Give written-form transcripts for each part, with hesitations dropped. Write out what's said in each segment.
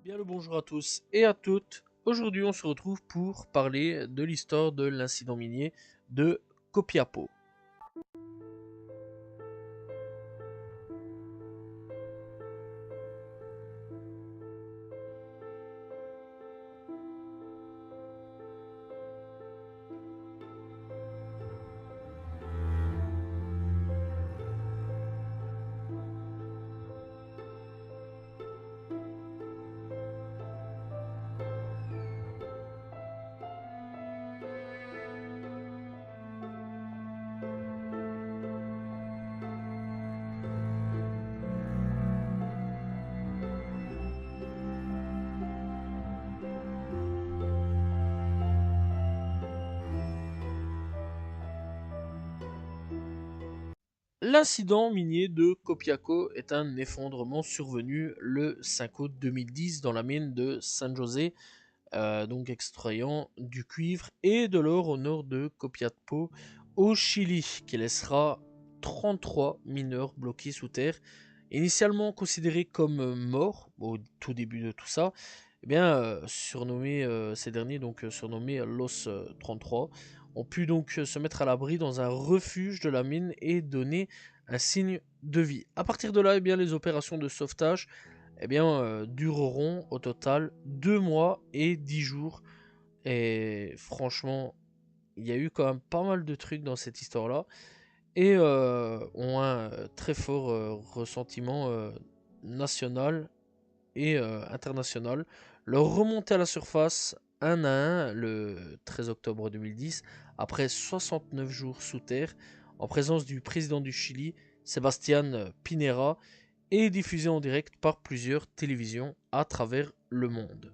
Bien le bonjour à tous et à toutes. Aujourd'hui, on se retrouve pour parler de l'histoire de l'incident minier de Copiapo. L'incident minier de Copiaco est un effondrement survenu le 5 août 2010 dans la mine de San José, donc extrayant du cuivre et de l'or au nord de Copiapo, au Chili, qui laissera 33 mineurs bloqués sous terre, initialement considérés comme morts au tout début de tout ça. Eh bien, surnommés, ces derniers, donc surnommés Los 33, ont pu donc se mettre à l'abri dans un refuge de la mine et donner un signe de vie. À partir de là, eh bien, les opérations de sauvetage dureront au total 2 mois et 10 jours. Et franchement, il y a eu quand même pas mal de trucs dans cette histoire-là. Et ont un très fort ressentiment national et international. Leur remontée à la surface un à un le 13 octobre 2010, après 69 jours sous terre, en présence du président du Chili, Sebastián Pinera, est diffusée en direct par plusieurs télévisions à travers le monde.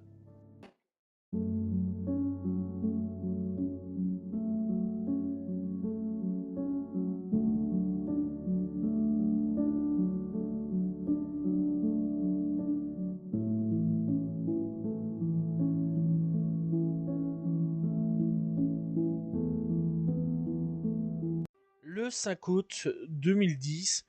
Le 5 août 2010,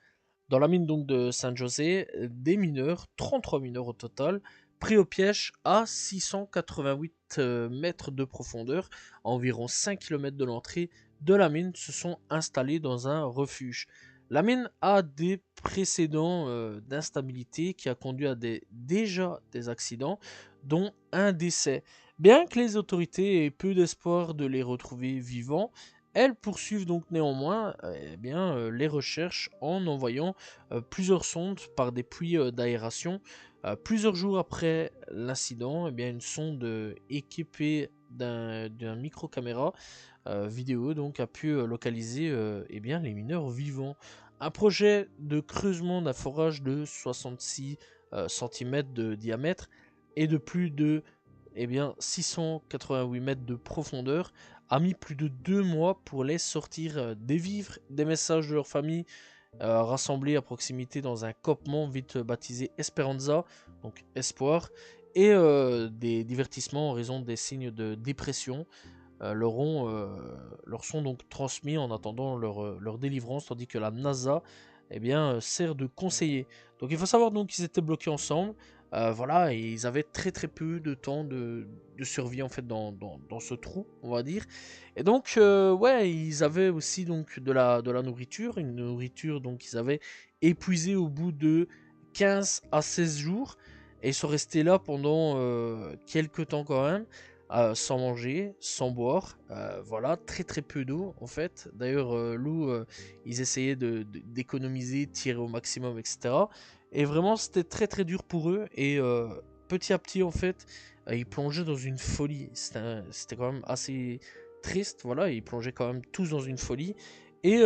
dans la mine donc de San José, des mineurs, 33 mineurs au total, pris au piège à 688 mètres de profondeur, à environ 5 km de l'entrée de la mine, se sont installés dans un refuge. La mine a des précédents d'instabilité qui a conduit à déjà des accidents, dont un décès. Bien que les autorités aient peu d'espoir de les retrouver vivants, elles poursuivent donc néanmoins les recherches en envoyant plusieurs sondes par des puits d'aération. Plusieurs jours après l'incident, une sonde équipée d'un micro-caméra vidéo donc, a pu localiser les mineurs vivants. Un projet de creusement d'un forage de 66 cm de diamètre et de plus de 688 mètres de profondeur a mis plus de 2 mois pour les sortir des vivres, des messages de leur famille rassemblés à proximité dans un campement vite baptisé Esperanza, donc espoir, et des divertissements en raison des signes de dépression leur sont donc transmis en attendant leur délivrance, tandis que la NASA sert de conseiller. Donc il faut savoir donc qu'ils étaient bloqués ensemble, voilà, et ils avaient très très peu de temps de survie en fait dans ce trou, on va dire. Et donc ouais, ils avaient aussi donc de la nourriture, une nourriture donc qu'ils avaient épuisée au bout de 15 à 16 jours, et ils sont restés là pendant quelques temps quand même sans manger, sans boire, voilà, très très peu d'eau en fait. D'ailleurs, l'eau, ils essayaient d'économiser, tirer au maximum, etc. Et vraiment, c'était très très dur pour eux. Et petit à petit, en fait, ils plongeaient dans une folie. C'était quand même assez triste, voilà. Ils plongeaient quand même tous dans une folie. Et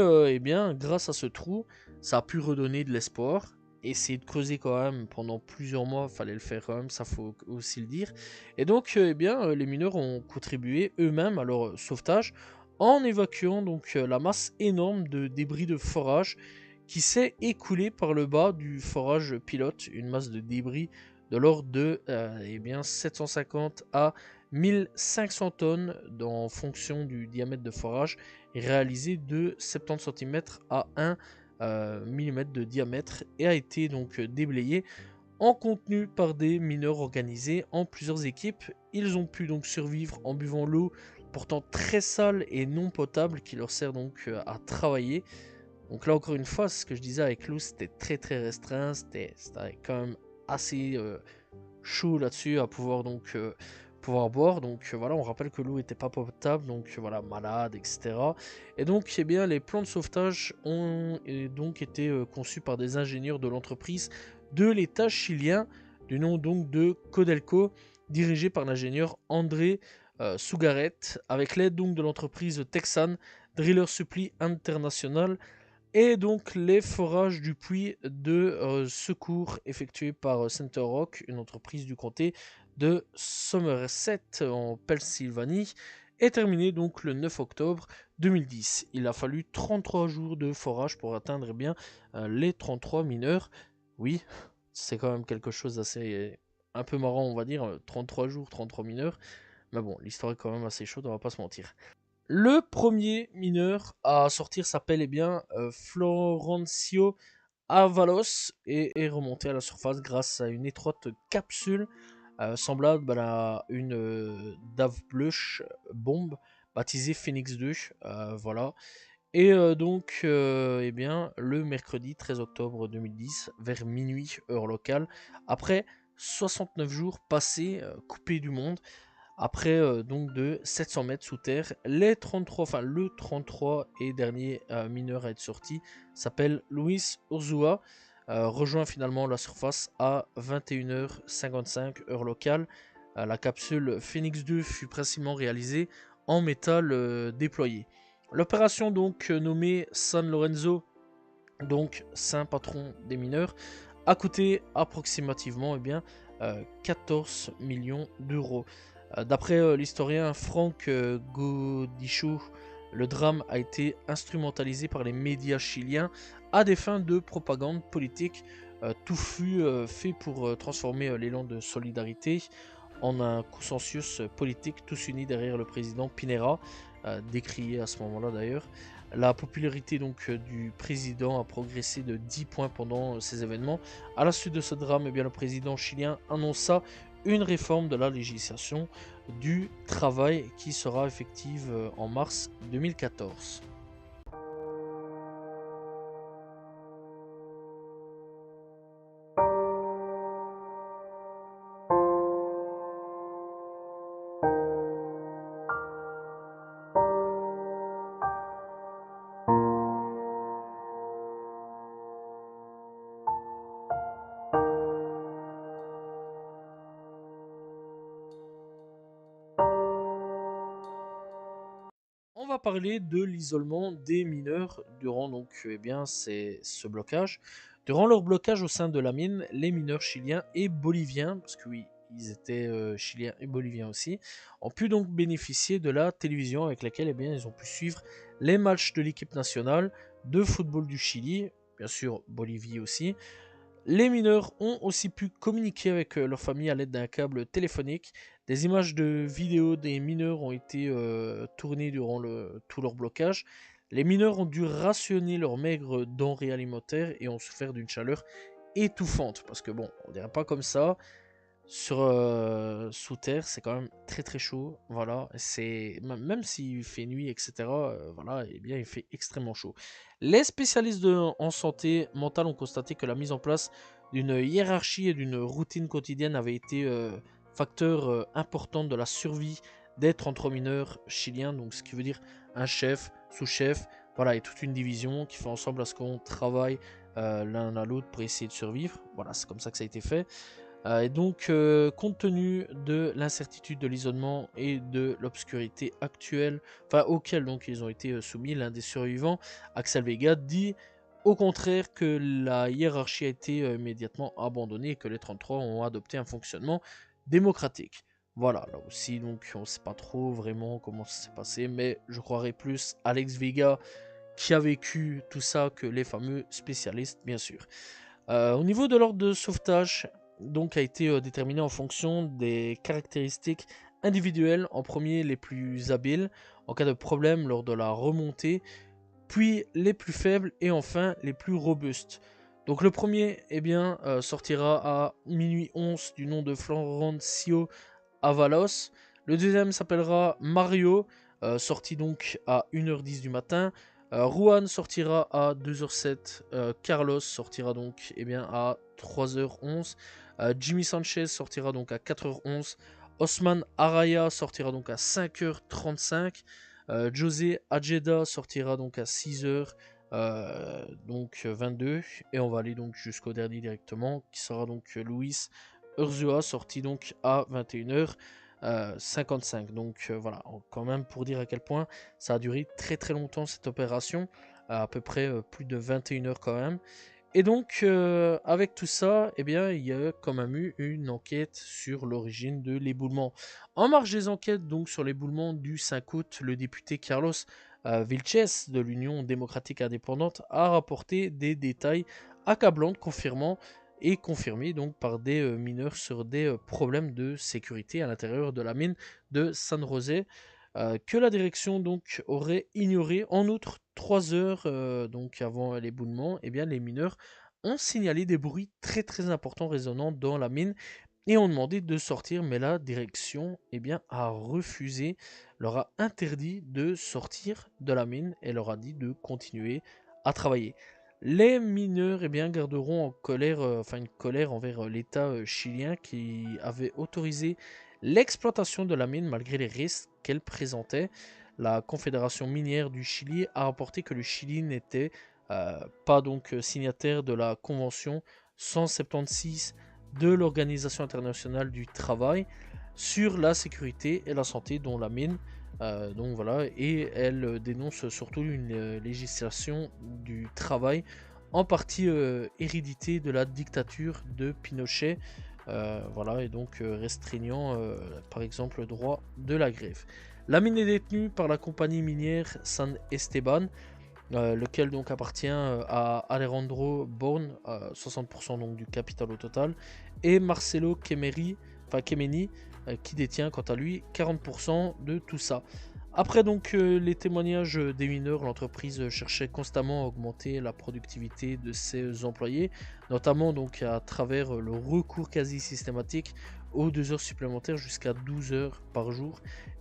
grâce à ce trou, ça a pu redonner de l'espoir. Essayer de creuser quand même pendant plusieurs mois, fallait le faire quand même, ça faut aussi le dire. Et donc, les mineurs ont contribué eux-mêmes à leur sauvetage en évacuant donc la masse énorme de débris de forage qui s'est écoulée par le bas du forage pilote, une masse de débris de l'ordre de 750 à 1500 tonnes en fonction du diamètre de forage, réalisé de 70 cm à 1 mm de diamètre, et a été donc déblayé en contenu par des mineurs organisés en plusieurs équipes. Ils ont pu donc survivre en buvant l'eau pourtant très sale et non potable qui leur sert donc à travailler. Donc là encore une fois, ce que je disais avec l'eau, c'était très restreint, c'était quand même assez chaud là-dessus à pouvoir donc pouvoir boire. Donc voilà, on rappelle que l'eau n'était pas potable, donc voilà, malade, etc. Et donc eh bien, les plans de sauvetage ont donc été conçus par des ingénieurs de l'entreprise de l'État chilien, du nom donc de Codelco, dirigé par l'ingénieur André Sugaret, avec l'aide donc de l'entreprise texane Driller Supply International et donc les forages du puits de secours effectués par Center Rock, une entreprise du comté de Somerset en Pennsylvanie, est terminé donc le 9 octobre 2010. Il a fallu 33 jours de forage pour atteindre bien les 33 mineurs. Oui, c'est quand même quelque chose d'assez un peu marrant on va dire, 33 jours, 33 mineurs. Mais bon, l'histoire est quand même assez chaude, on va pas se mentir. Le premier mineur à sortir s'appelle bien Florencio Avalos et est remonté à la surface grâce à une étroite capsule semblable à une Davbluch bombe baptisée Phoenix 2. Voilà. Et donc, eh bien, le mercredi 13 octobre 2010, vers minuit, heure locale, après 69 jours passés coupés du monde, après donc de 700 mètres sous terre, le 33 et dernier mineur à être sorti s'appelle Luis Urzúa, rejoint finalement la surface à 21h55 heure locale. La capsule Phoenix 2 fut principalement réalisée en métal déployé. L'opération donc nommée San Lorenzo, donc Saint Patron des mineurs, a coûté approximativement 14 millions d'euros. D'après l'historien Frank Godichou, le drame a été instrumentalisé par les médias chiliens à des fins de propagande politique. Tout fut fait pour transformer l'élan de solidarité en un consensus politique tous unis derrière le président Pinera, décrié à ce moment-là d'ailleurs. La popularité donc du président a progressé de 10 points pendant ces événements. À la suite de ce drame, eh bien, le président chilien annonça une réforme de la législation du travail qui sera effective en mars 2014. On va parler de l'isolement des mineurs durant donc ce blocage. Durant leur blocage au sein de la mine, les mineurs chiliens et boliviens, parce que oui, ils étaient chiliens et boliviens aussi, ont pu donc bénéficier de la télévision avec laquelle ils ont pu suivre les matchs de l'équipe nationale de football du Chili, bien sûr Bolivie aussi. Les mineurs ont aussi pu communiquer avec leur famille à l'aide d'un câble téléphonique. Des images de vidéos des mineurs ont été tournées durant tout leur blocage. Les mineurs ont dû rationner leurs maigres denrées alimentaires et ont souffert d'une chaleur étouffante. Parce que bon, on dirait pas comme ça. Sous terre, c'est quand même très chaud. Voilà, c'est même s'il fait nuit, etc. Voilà, il fait extrêmement chaud. Les spécialistes en santé mentale ont constaté que la mise en place d'une hiérarchie et d'une routine quotidienne avait été facteur important de la survie des 33 mineurs chiliens. Donc, ce qui veut dire un chef, sous-chef, voilà, et toute une division qui fait ensemble à ce qu'on travaille l'un à l'autre pour essayer de survivre. Voilà, c'est comme ça que ça a été fait. Et donc, compte tenu de l'incertitude de l'isolement et de l'obscurité actuelle, auquel donc ils ont été soumis, l'un des survivants, Axel Vega, dit au contraire que la hiérarchie a été immédiatement abandonnée et que les 33 ont adopté un fonctionnement démocratique. Voilà, là aussi, donc on ne sait pas trop vraiment comment ça s'est passé, mais je croirais plus Alex Vega qui a vécu tout ça que les fameux spécialistes, bien sûr. Au niveau de l'ordre de sauvetage, donc a été déterminé en fonction des caractéristiques individuelles, en premier les plus habiles en cas de problème lors de la remontée, puis les plus faibles et enfin les plus robustes. Donc le premier sortira à minuit 11 du nom de Florencio Avalos. Le deuxième s'appellera Mario, sorti donc à 1h10 du matin. Juan sortira à 2h07. Carlos sortira donc à 3h11. Jimmy Sanchez sortira donc à 4h11. Osman Araya sortira donc à 5h35. José Ajeda sortira donc à 6h. Donc 22, et on va aller donc jusqu'au dernier directement qui sera donc Luis Urzua, sorti donc à 21h55. Donc voilà, quand même pour dire à quel point ça a duré très très longtemps cette opération, à peu près plus de 21h quand même. Et donc avec tout ça, il y a quand même eu une enquête sur l'origine de l'éboulement. En marge des enquêtes donc sur l'éboulement du 5 août, le député Carlos Vilches de l'Union démocratique indépendante a rapporté des détails accablants confirmés donc par des mineurs sur des problèmes de sécurité à l'intérieur de la mine de San José, que la direction donc aurait ignoré. En outre, 3 heures donc avant l'éboulement, les mineurs ont signalé des bruits très très importants résonnant dans la mine et ont demandé de sortir, mais la direction a refusé, leur a interdit de sortir de la mine et leur a dit de continuer à travailler. Les mineurs garderont en colère, une colère envers l'État chilien qui avait autorisé l'exploitation de la mine malgré les risques qu'elle présentait. La Confédération minière du Chili a rapporté que le Chili n'était pas donc signataire de la Convention 176 de l'Organisation internationale du travail sur la sécurité et la santé dont la mine. Donc voilà, et elle dénonce surtout une législation du travail en partie hérédité de la dictature de Pinochet, voilà, et donc restreignant par exemple le droit de la grève. La mine est détenue par la compagnie minière San Esteban, lequel donc appartient à Alejandro Born, 60% donc du capital au total, et Marcelo Kemeni, qui détient quant à lui 40% de tout ça. Après donc les témoignages des mineurs, l'entreprise cherchait constamment à augmenter la productivité de ses employés, notamment donc à travers le recours quasi systématique aux 2 heures supplémentaires jusqu'à 12 heures par jour,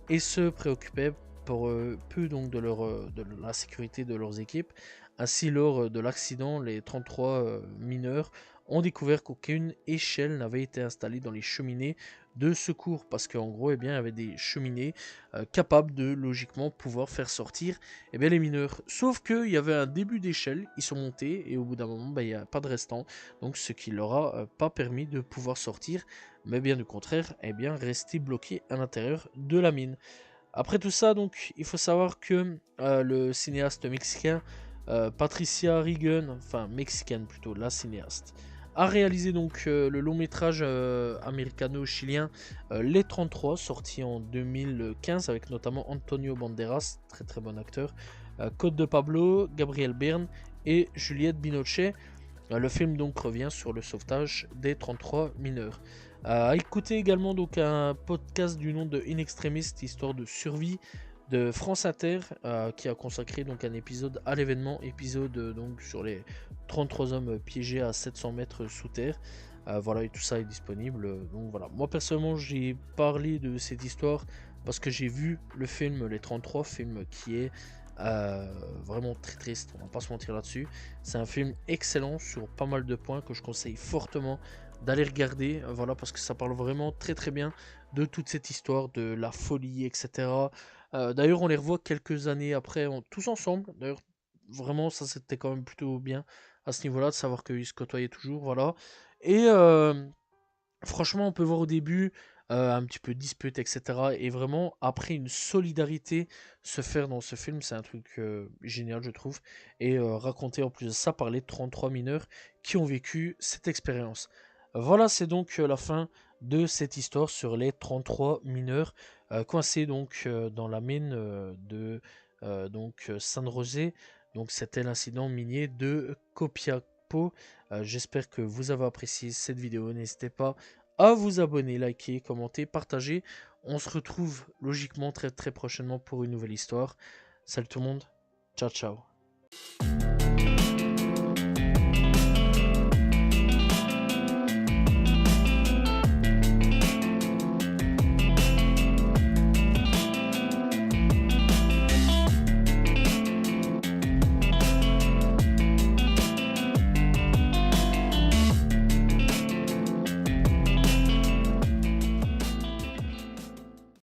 et se préoccupait pour peu donc de la sécurité de leurs équipes. Ainsi, lors de l'accident, les 33 mineurs ont découvert qu'aucune échelle n'avait été installée dans les cheminées de secours, parce qu'en gros, il y avait des cheminées capables de logiquement pouvoir faire sortir les mineurs. Sauf qu'il y avait un début d'échelle, ils sont montés et au bout d'un moment, il n'y a pas de restant, donc ce qui leur a pas permis de pouvoir sortir, mais bien du contraire, rester bloqués à l'intérieur de la mine. Après tout ça, donc, il faut savoir que le cinéaste mexicain Patricia Regan, enfin mexicaine plutôt, la cinéaste, a réalisé donc le long métrage américano-chilien Les 33, sorti en 2015 avec notamment Antonio Banderas, très très bon acteur, Code de Pablo, Gabriel Byrne et Juliette Binoche. Le film donc revient sur le sauvetage des 33 mineurs. Écoutez également donc un podcast du nom de In Extremis, histoire de survie de France Inter, qui a consacré donc un épisode à l'événement, épisode donc sur les 33 hommes piégés à 700 mètres sous terre. Voilà, et tout ça est disponible. Donc voilà, moi personnellement j'ai parlé de cette histoire parce que j'ai vu le film Les 33, film qui est vraiment très triste, on va pas se mentir là-dessus. C'est un film excellent sur pas mal de points que je conseille fortement d'aller regarder, voilà, parce que ça parle vraiment très très bien de toute cette histoire, de la folie, etc. D'ailleurs, on les revoit quelques années après, tous ensemble. D'ailleurs, vraiment, ça c'était quand même plutôt bien à ce niveau-là, de savoir qu'ils se côtoyaient toujours, voilà. Et franchement, on peut voir au début un petit peu dispute, etc. Et vraiment, après, une solidarité se faire dans ce film, c'est un truc génial, je trouve. Et raconter en plus de ça par les 33 mineurs qui ont vécu cette expérience. Voilà, c'est donc la fin de cette histoire sur les 33 mineurs coincés donc dans la mine de San José. Donc, c'était l'incident minier de Copiapo. J'espère que vous avez apprécié cette vidéo. N'hésitez pas à vous abonner, liker, commenter, partager. On se retrouve logiquement très très prochainement pour une nouvelle histoire. Salut tout le monde. Ciao ciao.